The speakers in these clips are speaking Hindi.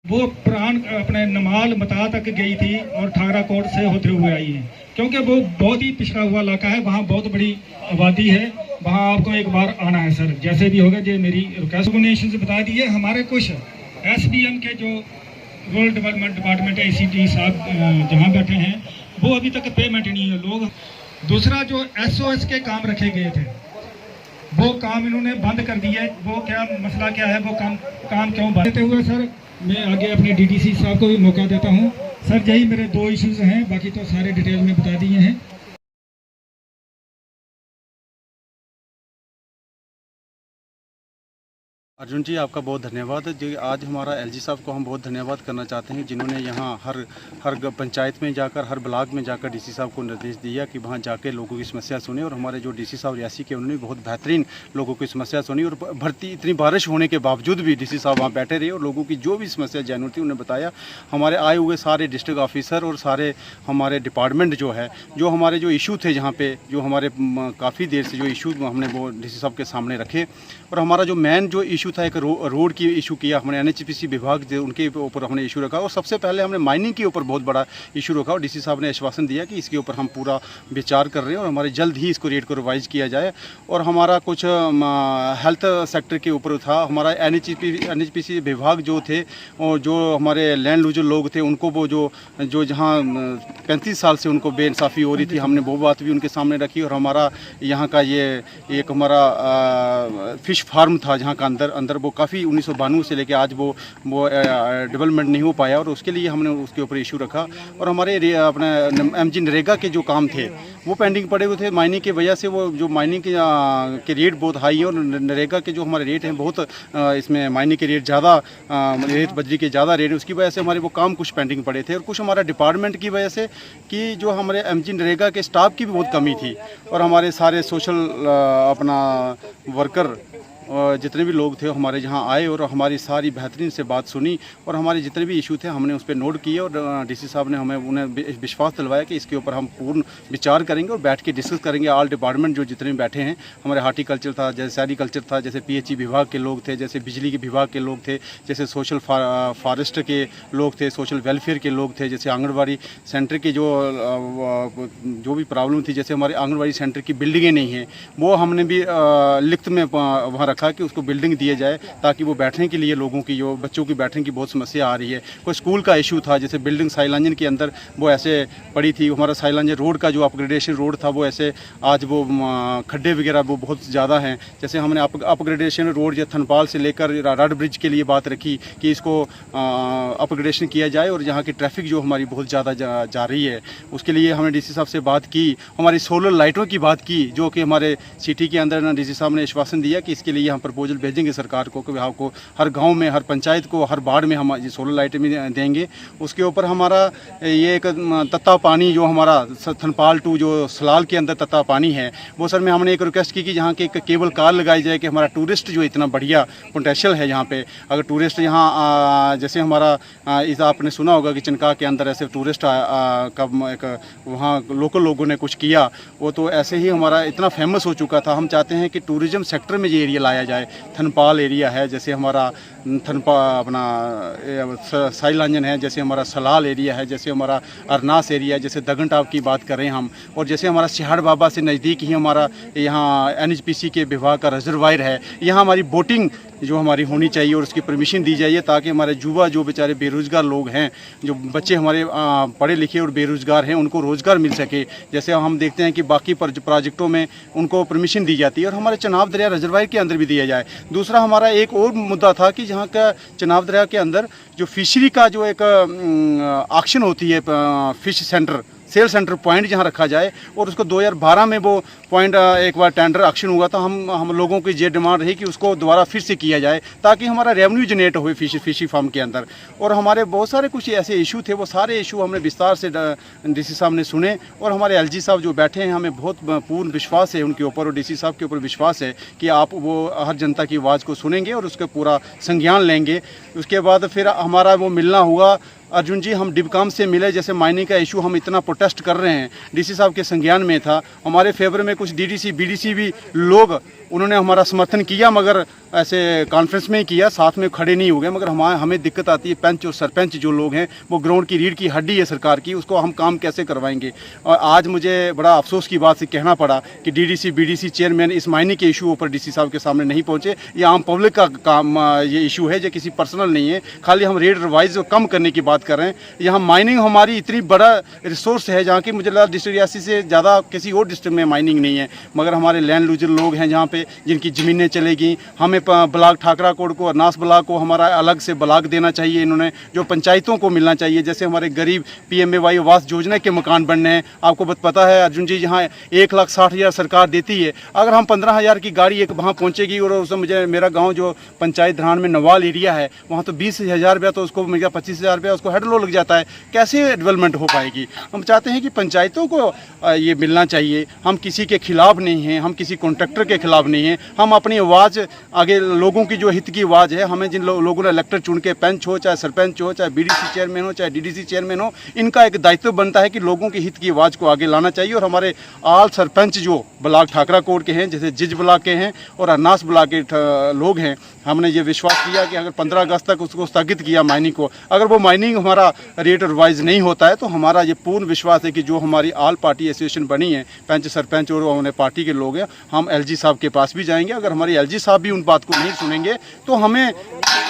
वो प्राण अपने नमाल मता तक गई थी और ठागरा कोट से होते हुए आई है, क्योंकि वो बहुत ही पिछड़ा हुआ इलाका है, वहाँ बहुत बड़ी आबादी है, वहाँ आपको एक बार आना है सर, जैसे भी होगा। जो मेरी रिक्वेस्ट डोनेशन से बता दिए, हमारे कुछ SDM के जो रूरल डेवलपमेंट डिपार्टमेंट ACT साहब जहाँ बैठे हैं, वो अभी तक पेमेंट नहीं है लोग। दूसरा जो SOS के काम रखे गए थे, वो काम इन्होंने बंद कर दिया है। वो क्या मसला क्या है, वो काम क्यों बंद देते हुए सर, मैं आगे अपने DDC साहब को भी मौका देता हूँ। सर यही मेरे 2 इश्यूज हैं, बाकी तो सारे डिटेल में बता दिए हैं। अर्जुन जी, आपका बहुत धन्यवाद जी। आज हमारा LG साहब को हम बहुत धन्यवाद करना चाहते हैं, जिन्होंने यहाँ हर पंचायत में जाकर, हर ब्लॉक में जाकर DC साहब को निर्देश दिया कि वहाँ जाकर लोगों की समस्या सुने। और हमारे जो DC साहब रियासी के, उन्होंने बहुत बेहतरीन लोगों की समस्या सुनी। और भर्ती इतनी बारिश होने के बावजूद भी DC साहब वहाँ बैठे रहे और लोगों की जो भी समस्या जेन्युइन थी उन्हें बताया। हमारे आए हुए सारे डिस्ट्रिक्ट ऑफिसर और सारे हमारे डिपार्टमेंट जो है, जो हमारे जो इशू थे जहाँ पे, जो हमारे काफ़ी देर से जो इशू हमने वो DC साहब के सामने रखे। और हमारा जो मेन जो इशू था, एक रोड की इशू किया हमने, NHPC विभाग उनके ऊपर हमने इशू रखा। और सबसे पहले हमने माइनिंग के ऊपर बहुत बड़ा इशू रखा और DC साहब ने आश्वासन दिया कि इसके ऊपर हम पूरा विचार कर रहे हैं और हमारे जल्द ही इसको रेट को रिवाइज किया जाए। और हमारा कुछ हेल्थ सेक्टर के ऊपर था, हमारा NHPC विभाग जो थे और जो हमारे लैंड लूजर लोग थे, उनको वो जो जहाँ 35 साल से उनको बेइंसाफ़ी हो रही थी, हमने वो बात भी उनके सामने रखी। और हमारा यहाँ का ये एक हमारा फिश फार्म था जहाँ का अंदर वो काफ़ी 1992 से लेके आज वो डेवलपमेंट नहीं हो पाया और उसके लिए हमने उसके ऊपर इशू रखा। और हमारे अपने MG नरेगा के जो काम थे वो पेंडिंग पड़े हुए थे माइनिंग की वजह से। वो जो माइनिंग के रेट बहुत हाई है और नरेगा के जो हमारे रेट हैं बहुत, इसमें माइनिंग के रेट ज़्यादा, रेत बजरी के ज़्यादा रेट, उसकी वजह से हमारे वो काम कुछ पेंडिंग पड़े थे। और कुछ हमारा डिपार्टमेंट की वजह से कि जो हमारे MG नरेगा के स्टाफ की भी बहुत कमी थी। और हमारे सारे सोशल अपना वर्कर जितने भी लोग थे हमारे यहाँ आए और हमारी सारी बेहतरीन से बात सुनी और हमारे जितने भी इशू थे हमने उस पर नोट किए। और DC साहब ने उन्हें विश्वास दिलवाया कि इसके ऊपर हम पूर्ण विचार करेंगे और बैठ के डिस्कस करेंगे। ऑल डिपार्टमेंट जो जितने भी बैठे हैं, हमारे हार्टिकल्चर था, जैसे सेरिकल्चर था, जैसे PHE विभाग के लोग थे, जैसे बिजली के विभाग के लोग थे, जैसे सोशल फॉरेस्ट के लोग थे, सोशल वेलफेयर के लोग थे, जैसे आंगनबाड़ी सेंटर की जो भी प्रॉब्लम थी, जैसे हमारे आंगनबाड़ी सेंटर की बिल्डिंगें नहीं हैं, वो हमने भी लिखित में वहाँ रखा कि उसको बिल्डिंग दिए जाए ताकि वो बैठने के लिए, लोगों की जो बच्चों की बैठने की बहुत समस्या आ रही है। कोई स्कूल का इशू था, जैसे बिल्डिंग साइलांजन के अंदर वो ऐसे पड़ी थी, हमारा साइलांजन रोड का जो अपग्रेडेशन रोड था वो ऐसे आज वो खड्डे वगैरह वो बहुत ज़्यादा हैं। जैसे हमने अपग्रेडेशन रोड जो थनपाल से लेकर रड ब्रिज के लिए बात रखी कि इसको अपग्रेडेशन किया जाए और यहाँ की ट्रैफिक जो हमारी बहुत ज़्यादा जा रही है, उसके लिए हमने DC साहब से बात की। हमारी सोलर लाइटों की बात की, जो कि हमारे सिटी के अंदर DC साहब ने आश्वासन दिया कि इसके लिए हम प्रपोजल भेजेंगे सरकार को कि आपको हर गांव में, हर पंचायत को, हर वार्ड में हम ये सोलर लाइटें भी देंगे। उसके ऊपर हमारा ये एक तत्ता पानी जो हमारा थनपाल टू जो सलाल के अंदर तत्ता पानी है, वो सर में हमने एक रिक्वेस्ट की कि यहाँ के एक केबल कार लगाई जाए कि हमारा टूरिस्ट जो इतना बढ़िया पोटेंशियल है यहाँ पे, अगर टूरिस्ट यहाँ जैसे हमारा इस आपने सुना होगा कि चनका के अंदर ऐसे टूरिस्ट का एक वहाँ लोकल लोगों ने कुछ किया, वो तो ऐसे ही हमारा इतना फेमस हो चुका था। हम चाहते हैं कि टूरिज्म सेक्टर में ये एरिया लाया जाए। थनपाल एरिया है, जैसे हमारा अपना साइलांजन है, जैसे हमारा सलाल एरिया है, जैसे हमारा अरनास एरिया है, जैसे दगनटाप की बात करें हम, और जैसे हमारा सिहाड़ बाबा से नज़दीक ही हमारा यहाँ NHPC के विभाग का रिजर्वायर है। यहाँ हमारी बोटिंग जो हमारी होनी चाहिए और उसकी परमिशन दी जाइए ताकि हमारे युवा जो बेचारे बेरोज़गार लोग हैं, जो बच्चे हमारे पढ़े लिखे और बेरोज़गार हैं, उनको रोज़गार मिल सके। जैसे हम देखते हैं कि बाकी प्रोजेक्टों में उनको परमिशन दी जाती है और हमारे चनाब दरिया रिजर्वायर के अंदर भी दिया जाए। दूसरा हमारा एक और मुद्दा था कि जहाँ का चनाब दरिया के अंदर जो फिशरी का जो एक ऑक्शन होती है, fish centre, sale centre point जहाँ रखा जाए, और उसको 2012 में वो पॉइंट एक बार टेंडर ऑक्शन हुआ था। हम लोगों की ये डिमांड रही कि उसको दोबारा फिर से किया जाए ताकि हमारा रेवेन्यू जनरेट हो फिशी फार्म के अंदर। और हमारे बहुत सारे कुछ ऐसे इशू थे, वो सारे इशू हमने विस्तार से DC साहब ने सुने और हमारे LG साहब जो बैठे हैं, हमें बहुत पूर्ण विश्वास है उनके ऊपर और DC साहब के ऊपर विश्वास है कि आप वो हर जनता की आवाज़ को सुनेंगे और उसका पूरा संज्ञान लेंगे। उसके बाद फिर हमारा वो मिलना हुआ। अर्जुन जी, हम डिबकाम से मिले, जैसे माइनिंग का इशू हम इतना प्रोटेस्ट कर रहे हैं, DC साहब के संज्ञान में था, हमारे फेवर में कुछ DDC BDC भी लोग उन्होंने हमारा समर्थन किया, मगर ऐसे कॉन्फ्रेंस में ही किया, साथ में खड़े नहीं हो गए। मगर हमें दिक्कत आती है, पंच और सरपंच जो लोग हैं वो ग्राउंड की रीढ़ की हड्डी है सरकार की, उसको हम काम कैसे करवाएंगे। और आज मुझे बड़ा अफसोस की बात से कहना पड़ा कि डीडीसी बीडीसी चेयरमैन इस मायने के इशू पर डीसी साहब के सामने नहीं पहुंचे। ये आम पब्लिक का काम ये इशू है, जो किसी पर्सनल नहीं है। खाली हम रेट रिवाइज कम करने की बात कर रहे हैं। यहाँ माइनिंग हमारी इतनी बड़ा रिसोर्स है जहाँ की मुझे लगा डिस्ट्रिक्ट रियासी से ज़्यादा किसी और डिस्ट्रिक्ट में माइनिंग नहीं है। मगर हमारे लैंड लूजर लोग हैं जहाँ पे जिनकी ज़मीनें चलेगी, हमें ब्लॉक ठाकरा कोट को, अरनास ब्लॉक को हमारा अलग से ब्लॉक देना चाहिए। इन्होंने जो पंचायतों को मिलना चाहिए, जैसे हमारे गरीब PMAY आवास योजना के मकान बनने हैं। आपको पता है अर्जुन जी, जहाँ 1,60,000 सरकार देती है, अगर हम 15,000 की गाड़ी एक वहाँ पहुँचेगी और उसमें मुझे मेरा गाँव जो पंचायत धरान में नवाल एरिया है वहाँ तो 20,000 रुपया, तो उसको मिल गया 25,000 रुपया, उसको हेड लोड लग जाता है। कैसे डेवलपमेंट हो पाएगी। हम चाहते हैं कि पंचायतों को ये मिलना चाहिए। हम किसी के खिलाफ नहीं हैं, हम किसी कॉन्ट्रैक्टर के खिलाफ नहीं हैं। हम अपनी आवाज़ आगे लोगों की जो हित की आवाज़ है, हमें जिन लोगों ने इलेक्टेड चुन के पंच हो, चाहे सरपंच हो, चाहे BDC चेयरमैन हो, चाहे DDC चेयरमैन हो, इनका एक दायित्व बनता है कि लोगों की हित की आवाज़ को आगे लाना चाहिए। और हमारे आल सरपंच जो ब्लॉक ठाकरा कोट के हैं, जैसे जिज ब्लॉक के हैं और अरनास ब्लॉक के लोग हैं, हमने ये विश्वास किया कि अगर 15 अगस्त तक उसको स्थगित किया माइनिंग को, अगर वो माइनिंग हमारा रेट रिवाइज नहीं होता है तो हमारा ये पूर्ण विश्वास है कि जो हमारी आल पार्टी एसोसिएशन बनी है, पंच सरपंच और उन्हें पार्टी के लोग हैं, हम LG साहब के पास भी जाएंगे। अगर हमारे LG साहब भी उन बात को नहीं सुनेंगे तो हमें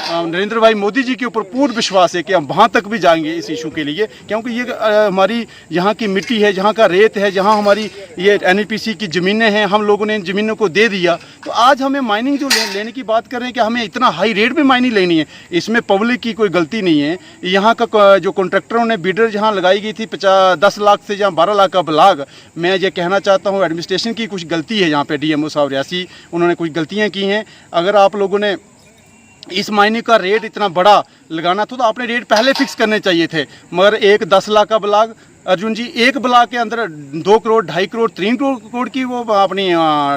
नरेंद्र भाई मोदी जी के ऊपर पूर्ण विश्वास है कि हम वहाँ तक भी जाएंगे इस इशू के लिए, क्योंकि ये हमारी यहाँ की मिट्टी है, जहाँ का रेत है, जहाँ हमारी ये NEPC की ज़मीनें हैं, हम लोगों ने इन ज़मीनों को दे दिया। तो आज हमें माइनिंग जो लेने की बात कर रहे हैं कि हमें इतना हाई रेट में माइनिंग लेनी है, इसमें पब्लिक की कोई गलती नहीं है। यहाँ का जो कॉन्ट्रैक्टरों ने बिडर जहाँ लगाई गई थी 10 लाख से जहाँ 12 लाख का ब्लॉक, मैं ये कहना चाहता हूँ एडमिनिस्ट्रेशन की कुछ गलती है यहाँ पे। DMO साहब रियासी, उन्होंने कुछ गलतियाँ की हैं। अगर आप लोगों ने इस मायने का रेट इतना बड़ा लगाना था तो आपने रेट पहले फिक्स करने चाहिए थे। मगर एक 10 लाख का ब्लॉक अर्जुन जी, एक ब्लॉक के अंदर 2 करोड़ 2.5 करोड़ 3 करोड़ की वो अपनी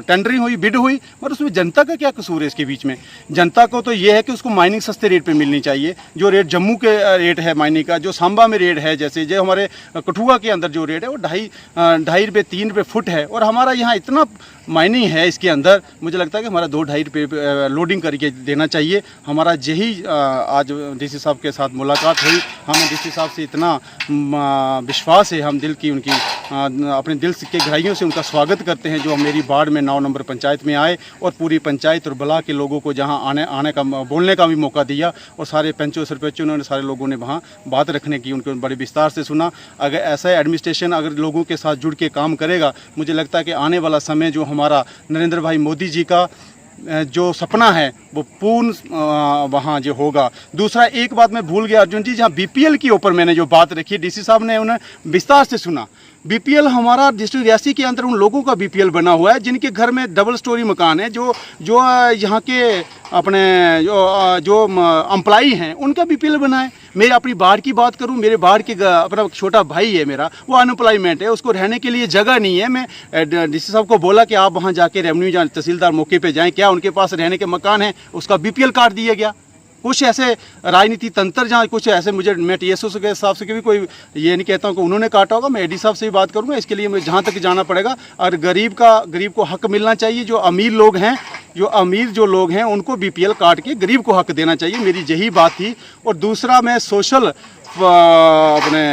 टेंडरिंग हुई, बिड हुई। मगर उसमें जनता का क्या कसूर है इसके बीच में। जनता को तो ये है कि उसको माइनिंग सस्ते रेट पे मिलनी चाहिए। जो रेट जम्मू के रेट है माइनिंग का, जो सांबा में रेट है, जैसे जो हमारे कठुआ के अंदर जो रेट है वो 2.5 रुपये 3 रुपये फुट है। और हमारा यहाँ इतना माइनिंग है इसके अंदर, मुझे लगता है कि हमारा 2-2.5 रुपये लोडिंग करके देना चाहिए। हमारा यही आज DC साहब के साथ मुलाकात हुई। हमें DC साहब से इतना विश्वास है, हम दिल की उनकी अपने दिल के गहराइयों से उनका स्वागत करते हैं, जो मेरी वार्ड में 9 नंबर पंचायत में आए और पूरी पंचायत और ब्लॉक के लोगों को जहां आने का बोलने का भी मौका दिया। और सारे पंचों सरपंचों ने, सारे लोगों ने वहां बात रखने की, उनको बड़े विस्तार से सुना। अगर ऐसा एडमिनिस्ट्रेशन अगर लोगों के साथ जुड़ के काम करेगा, मुझे लगता है कि आने वाला समय जो हमारा नरेंद्र भाई मोदी जी का जो सपना है वो पूर्ण वहाँ जो होगा। दूसरा एक बात मैं भूल गया अर्जुन जी, जहाँ BPL के ऊपर मैंने जो बात रखी, DC साहब ने उन्हें विस्तार से सुना। BPL हमारा डिस्ट्रिक्ट रियासी के अंदर उन लोगों का BPL बना हुआ है जिनके घर में डबल स्टोरी मकान है, जो यहाँ के अपने जो एम्प्लॉई हैं उनका BPL बना है। मैं अपनी बाढ़ की बात करूं, मेरे बाढ़ के अपना छोटा भाई है मेरा, वो अनएम्प्लॉयमेंट है, उसको रहने के लिए जगह नहीं है। मैं DC साहब को बोला कि आप वहां जाके रेवेन्यू तहसीलदार मौके पे जाएं, क्या उनके पास रहने के मकान है, उसका BPL काट दिया गया। कुछ ऐसे राजनीति तंत्र जहाँ कुछ ऐसे, मुझे मैं TSO के हिसाब से भी कोई ये नहीं कहता हूँ कि उन्होंने काटा होगा, मैं AD साहब से भी बात करूँगा। इसके लिए मैं जहाँ तक जाना पड़ेगा। और गरीब को हक मिलना चाहिए। जो अमीर लोग हैं उनको BPL काट के गरीब को हक देना चाहिए, मेरी यही बात थी। और दूसरा मैं सोशल अपने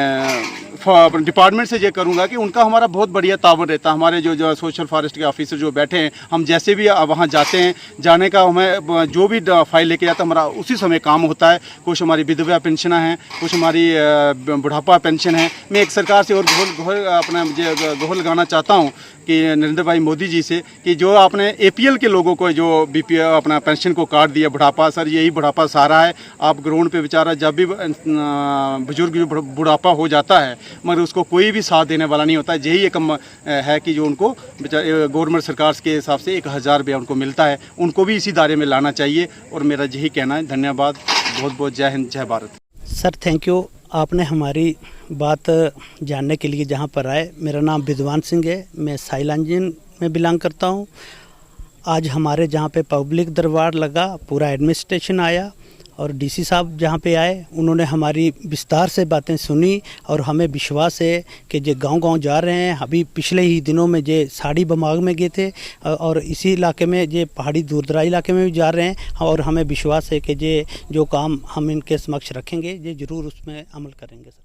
डिपार्टमेंट से ये करूँगा कि उनका हमारा बहुत बढ़िया ताबन रहता है। हमारे जो सोशल फॉरेस्ट के ऑफिसर जो बैठे हैं, हम जैसे भी वहाँ जाते हैं, जाने का हमें जो भी फाइल लेके जाता है हमारा उसी समय काम होता है। कुछ हमारी विधवा पेंशन है, कुछ हमारी बुढ़ापा पेंशन है। मैं एक सरकार से और गोहर लगाना चाहता हूँ कि नरेंद्र भाई मोदी जी से, कि जो आपने APL के लोगों को जो BPL अपना पेंशन को काट दिया, बुढ़ापा, सर यही बुढ़ापा सहारा है। आप ग्राउंड पे बेचारा जब भी बुजुर्ग जो बुढ़ापा हो जाता है, मगर उसको कोई भी साथ देने वाला नहीं होता। यही एक है कि जो उनको गवर्नमेंट सरकार के हिसाब से 1,000 रुपया उनको मिलता है, उनको भी इसी दायरे में लाना चाहिए। और मेरा यही कहना है। धन्यवाद, बहुत बहुत जय हिंद, जय भारत। सर थैंक यू, आपने हमारी बात जानने के लिए जहाँ पर आए। मेरा नाम विद्वान सिंह है, मैं साइलांजिन में बिलोंग करता हूँ। आज हमारे जहाँ पे पब्लिक दरबार लगा, पूरा एडमिनिस्ट्रेशन आया और डीसी साहब जहाँ पे आए उन्होंने हमारी विस्तार से बातें सुनी और हमें विश्वास है कि जो गांव-गांव जा रहे हैं। अभी पिछले ही दिनों में जे साड़ी बमाग में गए थे और इसी इलाके में जे पहाड़ी दूरदराज इलाके में भी जा रहे हैं और हमें विश्वास है कि जो काम हम इनके समक्ष रखेंगे ये ज़रूर उसमें अमल करेंगे सर।